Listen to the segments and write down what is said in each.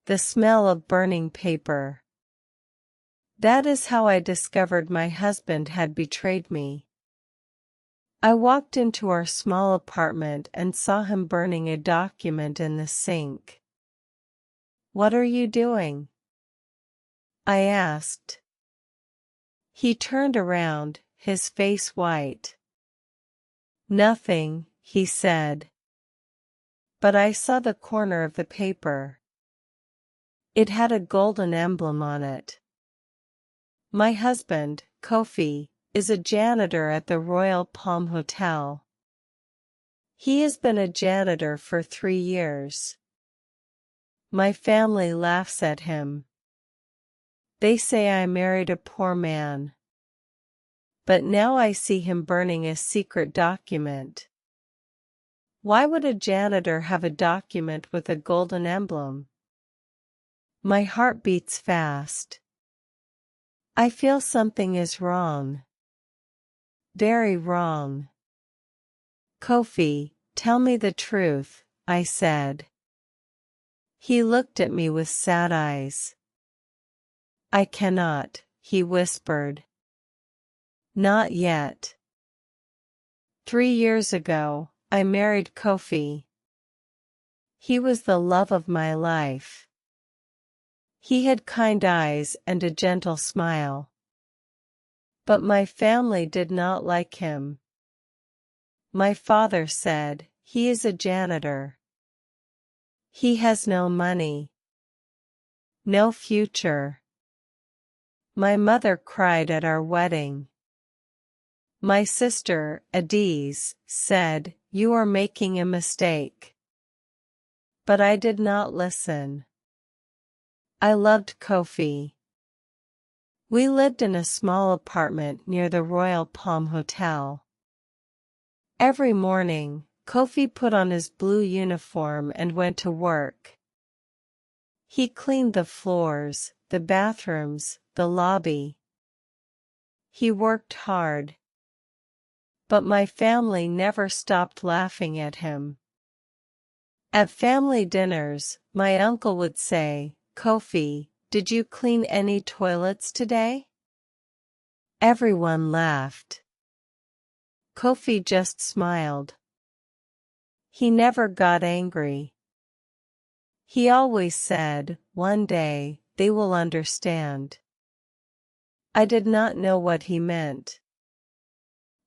The smell of burning paper. That is how I discovered my husband had betrayed me. I walked into our small apartment and saw him burning a document in the sink. "What are you doing?" I asked. He turned around, his face white. "Nothing," he said. But I saw the corner of the paper. It had a golden emblem on it. My husband, Kofi, is a janitor at the Royal Palm Hotel. He has been a janitor for 3 years. My family laughs at him. They say I married a poor man. But now I see him burning a secret document. Why would a janitor have a document with a golden emblem? My heart beats fast. I feel something is wrong. Very wrong. "Kofi, tell me the truth," I said. He looked at me with sad eyes. "I cannot," he whispered. "Not yet. 3 years ago, I married Kofi. He was the love of my life. He had kind eyes and a gentle smile. But my family did not like him. My father said, 'He is a janitor. He has no money. No future.' My mother cried at our wedding. My sister, Adiz, said, 'You are making a mistake.' But I did not listen. I loved Kofi. We lived in a small apartment near the Royal Palm Hotel. Every morning, Kofi put on his blue uniform and went to work. He cleaned the floors, the bathrooms, the lobby. He worked hard. But my family never stopped laughing at him. At family dinners, my uncle would say, "Kofi, did you clean any toilets today?" Everyone laughed. Kofi just smiled. He never got angry. He always said, "One day, they will understand." I did not know what he meant.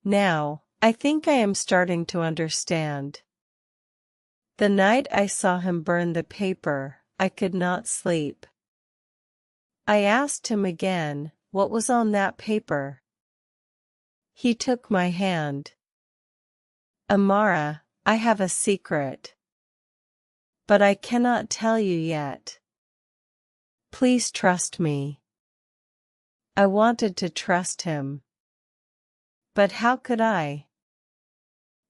Now, I think I am starting to understand. The night I saw him burn the paper, I could not sleep. I asked him again, what was on that paper? He took my hand. "Amara, I have a secret. But I cannot tell you yet. Please trust me." I wanted to trust him. But how could I?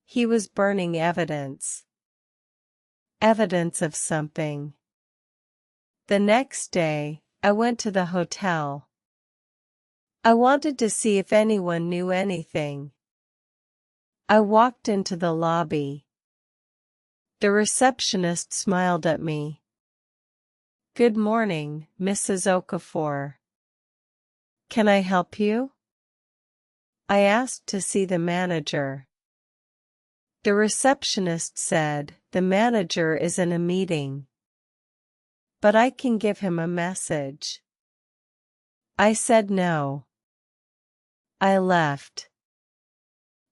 He was burning evidence. Evidence of something. The next day, I went to the hotel. I wanted to see if anyone knew anything. I walked into the lobby. The receptionist smiled at me. "Good morning, Mrs. Okafor. Can I help you?" I asked to see the manager. The receptionist said, "The manager is in a meeting. But I can give him a message." I said no. I left.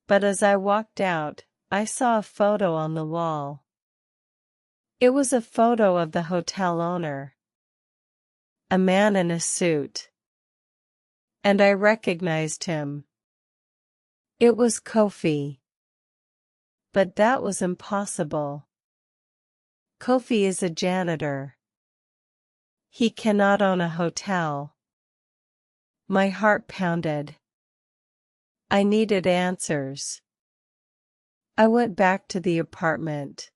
But as I walked out, I saw a photo on the wall. It was a photo of the hotel owner. A man in a suit. And I recognized him. It was Kofi. But that was impossible. Kofi is a janitor. He cannot own a hotel. My heart pounded. I needed answers. I went back to the apartment.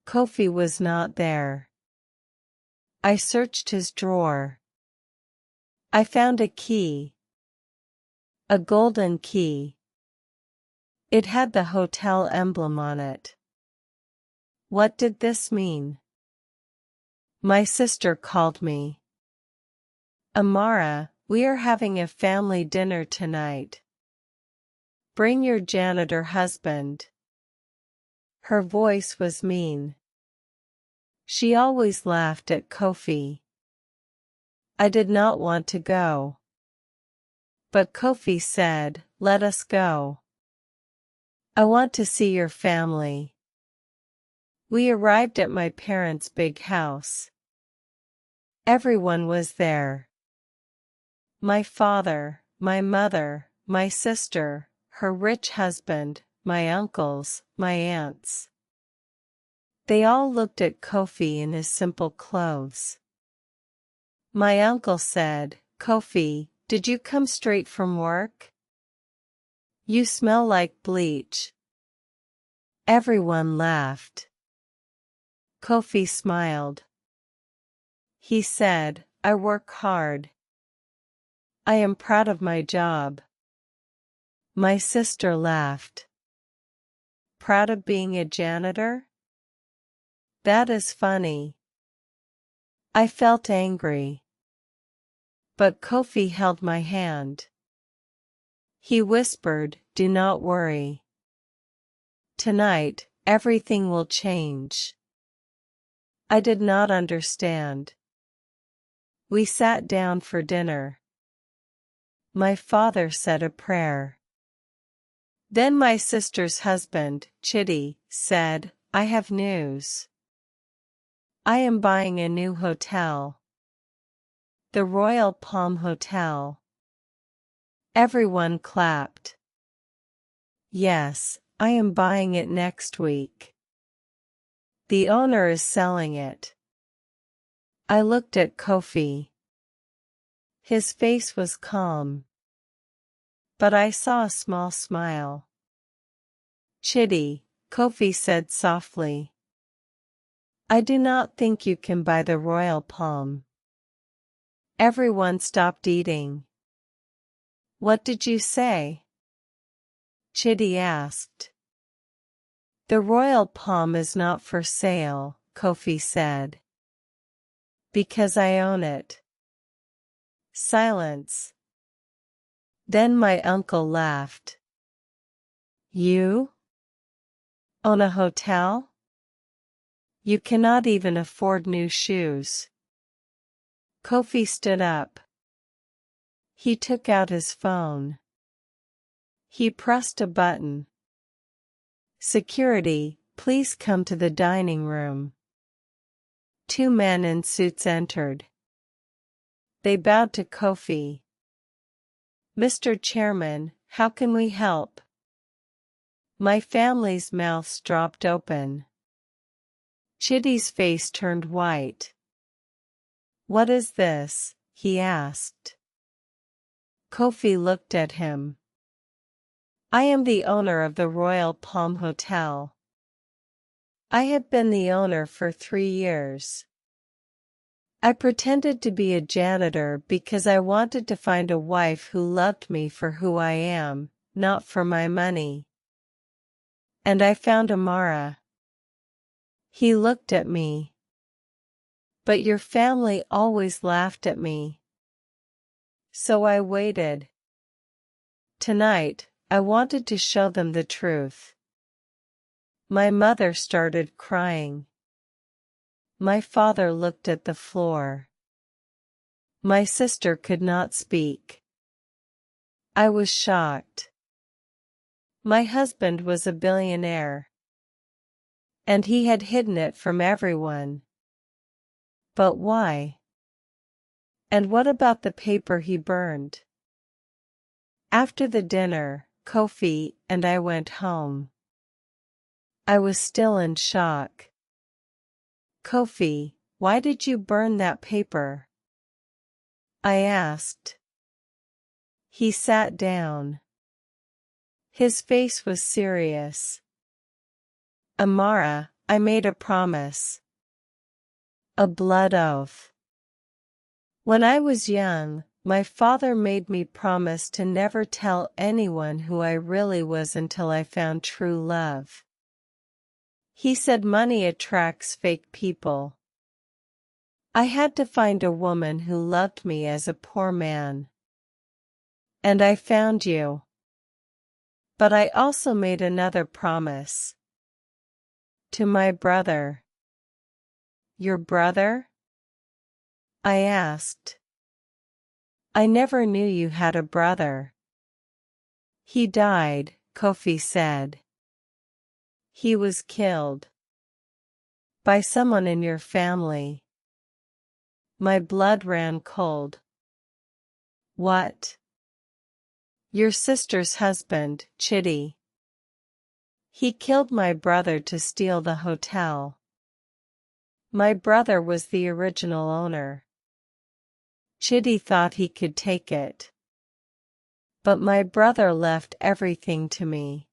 Kofi was not there. I searched his drawer. I found a key. A golden key. It had the hotel emblem on it. What did this mean? My sister called me. Amara, we are having a family dinner tonight. Bring your janitor husband. Her voice was mean. She always laughed at Kofi. I did not want to go. But Kofi said, let us go. I want to see your family. We arrived at my parents' big house. Everyone was there. My father, my mother, my sister, her rich husband, my uncles, my aunts. They all looked at Kofi in his simple clothes. My uncle said, Kofi, did you come straight from work? You smell like bleach. Everyone laughed. Kofi smiled. He said, I work hard. I am proud of my job. My sister laughed. Proud of being a janitor? That is funny. I felt angry. But Kofi held my hand. He whispered, do not worry. Tonight, everything will change. I did not understand. We sat down for dinner. My father said a prayer. Then my sister's husband, Chitty, said, I have news. I am buying a new hotel. The Royal Palm Hotel. Everyone clapped. Yes, I am buying it next week. The owner is selling it. I looked at Kofi. His face was calm. But I saw a small smile. Chitty, Kofi said softly. I do not think you can buy the Royal Palm. Everyone stopped eating. What did you say? Chitty asked. The Royal Palm is not for sale, Kofi said. Because I own it. Silence. Then my uncle laughed. You? Own a hotel? You cannot even afford new shoes. Kofi stood up. He took out his phone. He pressed a button. Security, please come to the dining room. Two men in suits entered. They bowed to Kofi. Mr. Chairman, how can we help? My family's mouths dropped open. Chitty's face turned white. What is this? He asked. Kofi looked at him. I am the owner of the Royal Palm Hotel. I have been the owner for 3 years. I pretended to be a janitor because I wanted to find a wife who loved me for who I am, not for my money. And I found Amara. He looked at me. But your family always laughed at me. So I waited. Tonight, I wanted to show them the truth. My mother started crying. My father looked at the floor. My sister could not speak. I was shocked. My husband was a billionaire. And he had hidden it from everyone. But why? And what about the paper he burned? After the dinner, Kofi and I went home. I was still in shock. Kofi, why did you burn that paper? I asked. He sat down. His face was serious. Amara, I made a promise. A blood oath. When I was young, my father made me promise to never tell anyone who I really was until I found true love. He said money attracts fake people. I had to find a woman who loved me as a poor man. And I found you. But I also made another promise. To my brother. Your brother? I asked. I never knew you had a brother. He died, Kofi said. He was killed. By someone in your family. My blood ran cold. What? Your sister's husband, Chidi. He killed my brother to steal the hotel. My brother was the original owner. Chidi thought he could take it. But my brother left everything to me.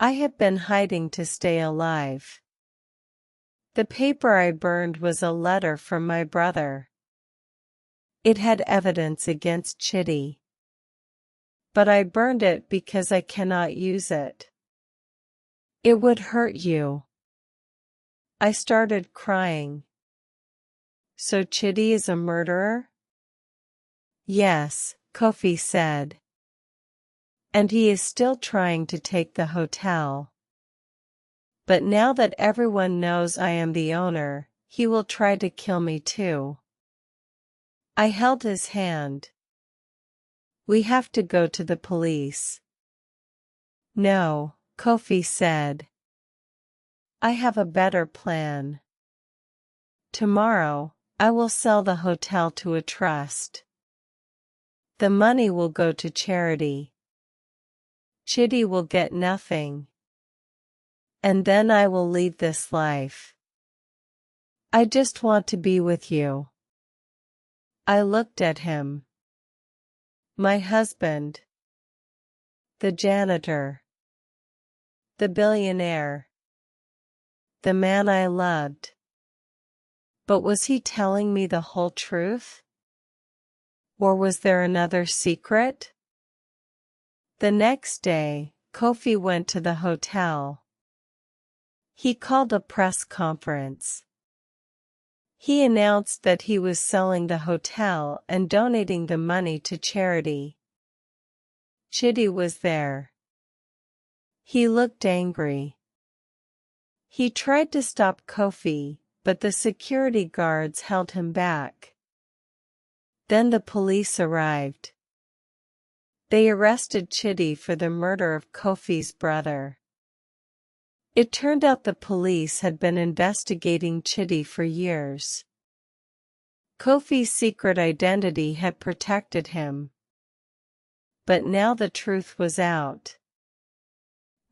I have been hiding to stay alive. The paper I burned was a letter from my brother. It had evidence against Chidi. But I burned it because I cannot use it. It would hurt you. I started crying. So Chidi is a murderer? Yes, Kofi said. And he is still trying to take the hotel. But now that everyone knows I am the owner, he will try to kill me too. I held his hand. We have to go to the police. No, Kofi said. I have a better plan. Tomorrow, I will sell the hotel to a trust. The money will go to charity. Chidi will get nothing. And then I will leave this life. I just want to be with you. I looked at him. My husband. The janitor. The billionaire. The man I loved. But was he telling me the whole truth? Or was there another secret? The next day, Kofi went to the hotel. He called a press conference. He announced that he was selling the hotel and donating the money to charity. Chidi was there. He looked angry. He tried to stop Kofi, but the security guards held him back. Then the police arrived. They arrested Chidi for the murder of Kofi's brother. It turned out the police had been investigating Chidi for years. Kofi's secret identity had protected him. But now the truth was out.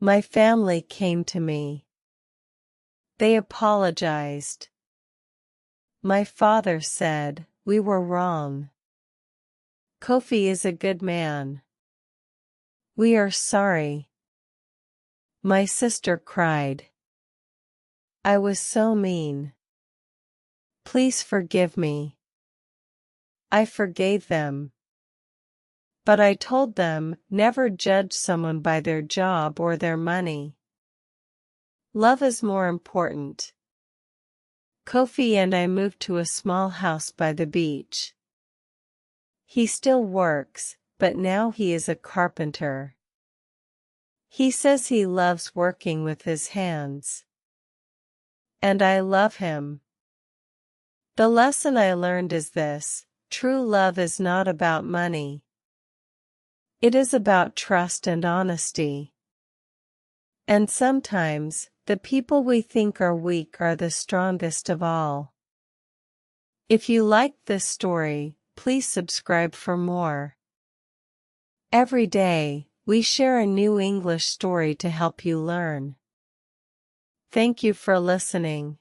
My family came to me. They apologized. My father said, "We were wrong. Kofi is a good man. We are sorry." My sister cried. I was so mean. Please forgive me. I forgave them. But I told them, never judge someone by their job or their money. Love is more important. Kofi and I moved to a small house by the beach. He still works, but now he is a carpenter. He says he loves working with his hands. And I love him. The lesson I learned is this: true love is not about money. It is about trust and honesty. And sometimes, the people we think are weak are the strongest of all. If you liked this story, please subscribe for more. Every day, we share a new English story to help you learn. Thank you for listening.